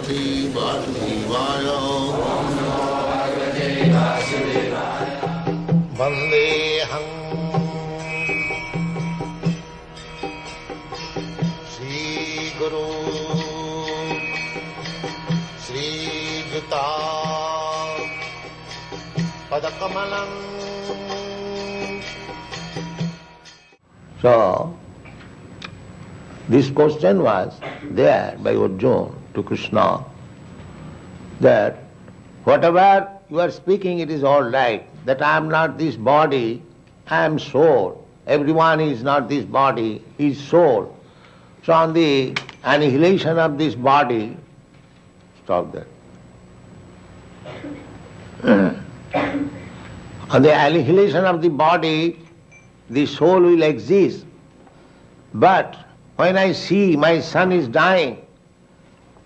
Parvati Vasudevaya. Vandeham Sri Guru Sri Juta Padakamalam. So, this question was there by Arjuna to Krishna, that whatever you are speaking, it is all right, that I am not this body, I am soul. Everyone is not this body, he is soul. So on the annihilation of this body, stop there. On the annihilation of the body, the soul will exist. But when I see my son is dying,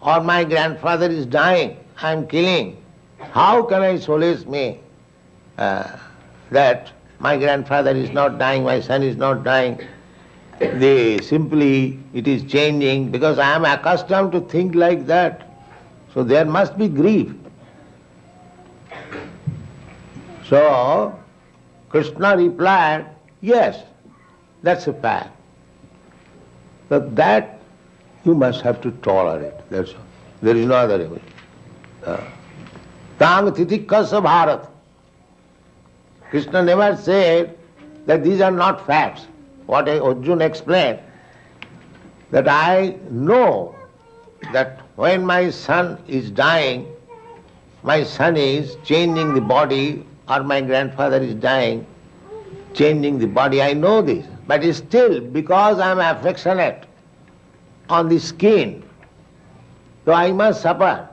or my grandfather is dying, I am killing, how can I solace me that my grandfather is not dying, my son is not dying? Simply it is changing, because I am accustomed to think like that. So there must be grief. So Krishna replied, yes, that's a fact. But that you must have to tolerate. That's all. There is no other way. Tang titikasa bharat. Krishna never said that these are not facts. What Arjuna explained, that I know that when my son is dying, my son is changing the body, or my grandfather is dying, changing the body. I know this. But still, because I am affectionate on the skin, so I must suffer.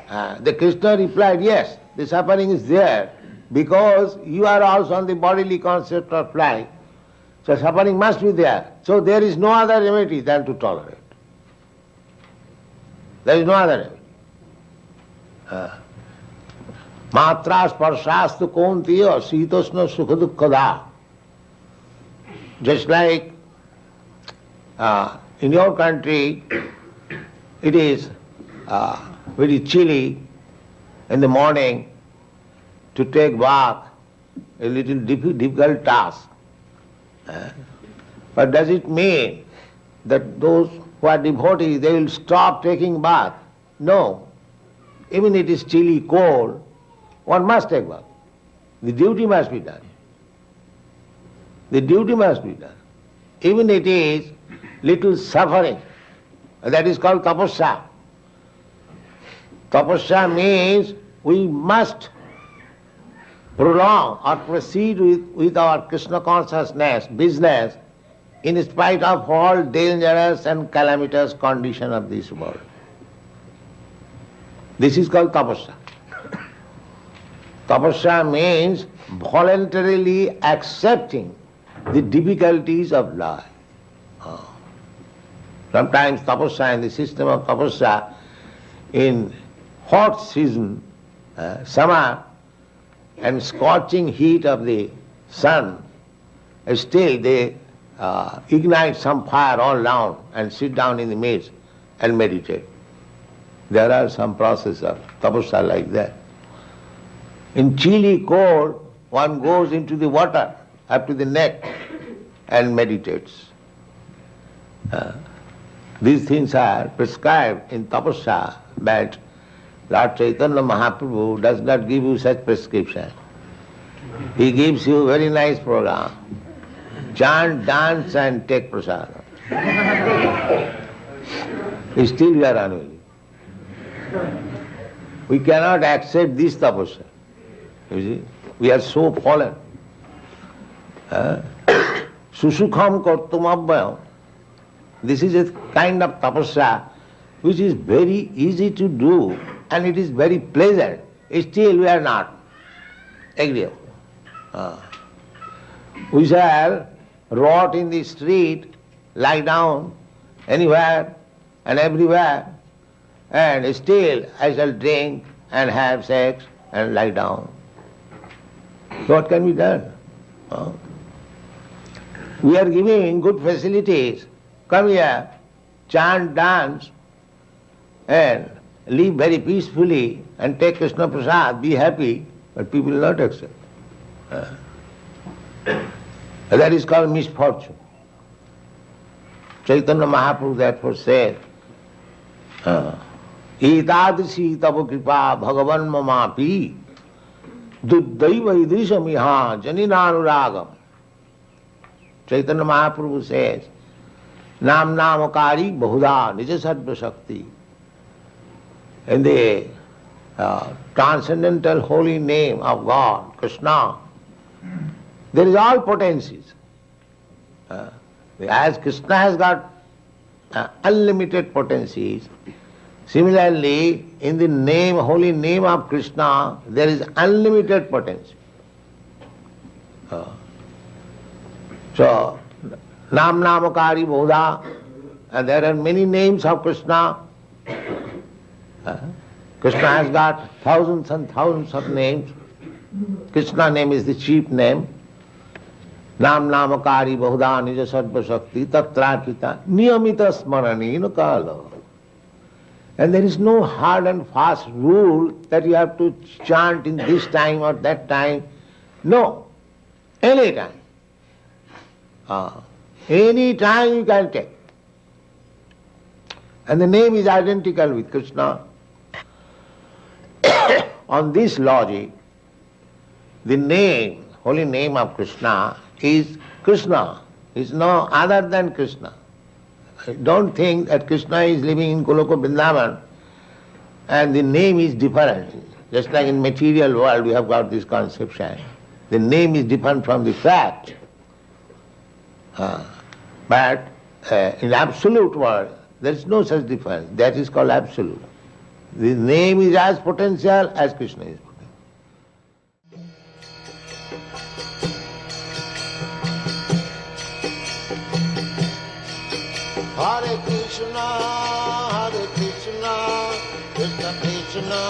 The Krishna replied, yes, the suffering is there, because you are also on the bodily concept of life. So suffering must be there. So there is no other remedy than to tolerate. There is no other remedy. Matra sparshastu kontiya sitosna sukha dukkhada. Just like in your country, it is very chilly in the morning to take bath, a little difficult task. But does it mean that those who are devotees, they will stop taking bath? No. Even it is chilly, cold, one must take bath. The duty must be done. The duty must be done. Even it is little suffering. That is called tapasya. Tapasya means we must prolong or proceed with our Krishna consciousness, business, in spite of all dangerous and calamitous condition of this world. This is called tapasya. Tapasya means voluntarily accepting the difficulties of life. Sometimes tapasya, in the system of tapasya, in hot season, summer, and scorching heat of the sun, still they ignite some fire all round and sit down in the midst and meditate. There are some processes of tapasya like that. In chilly cold, one goes into the water up to the neck and meditates. These things are prescribed in tapasya, but Lord Chaitanya Mahaprabhu does not give you such prescription. He gives you a very nice program. Chant, dance and take prasadam. Still we are unwilling. We cannot accept this tapasya. You see, we are so fallen. Susukham kartum abhyam. This is a kind of tapasya which is very easy to do and it is very pleasant. Still we are not agreeable. We shall rot in the street, lie down anywhere and everywhere, and still I shall drink and have sex and lie down. What can be done? We are giving good facilities. Come here, chant, dance, and live very peacefully and take Krishna Prasad, be happy, but people will not accept. That is called misfortune. Chaitanya Mahaprabhu therefore said, Etadrisi tava kripa bhagavan mamapi duddaiva idrisamiha janinanuragam. Chaitanya Mahaprabhu says, Nam namakari bahuda nijasadva shakti. In the transcendental holy name of God, Krishna, there is all potencies. As Krishna has got unlimited potencies, similarly, in the name, holy name of Krishna, there is unlimited potency. So, Nam Namakari Bodha, and there are many names of Krishna. Krishna has got thousands and thousands of names. Krishna name is the chief name. Nam Namakari Bahuda Nija Sarva Shakti Tatrapita Niyamita Smaranina Kala. And there is no hard and fast rule that you have to chant in this time or that time. No, any time. Any time you can take. And the name is identical with Krishna. On this logic, the name, holy name of Krishna is Krishna. Is no other than Krishna. Don't think that Krishna is living in Goloka Vrindavan and the name is different. Just like in material world we have got this conception. The name is different from the fact. But in absolute world there is no such difference. That is called absolute. The name is as potential as Krishna is potential. Hare Krishna, Krishna Krishna,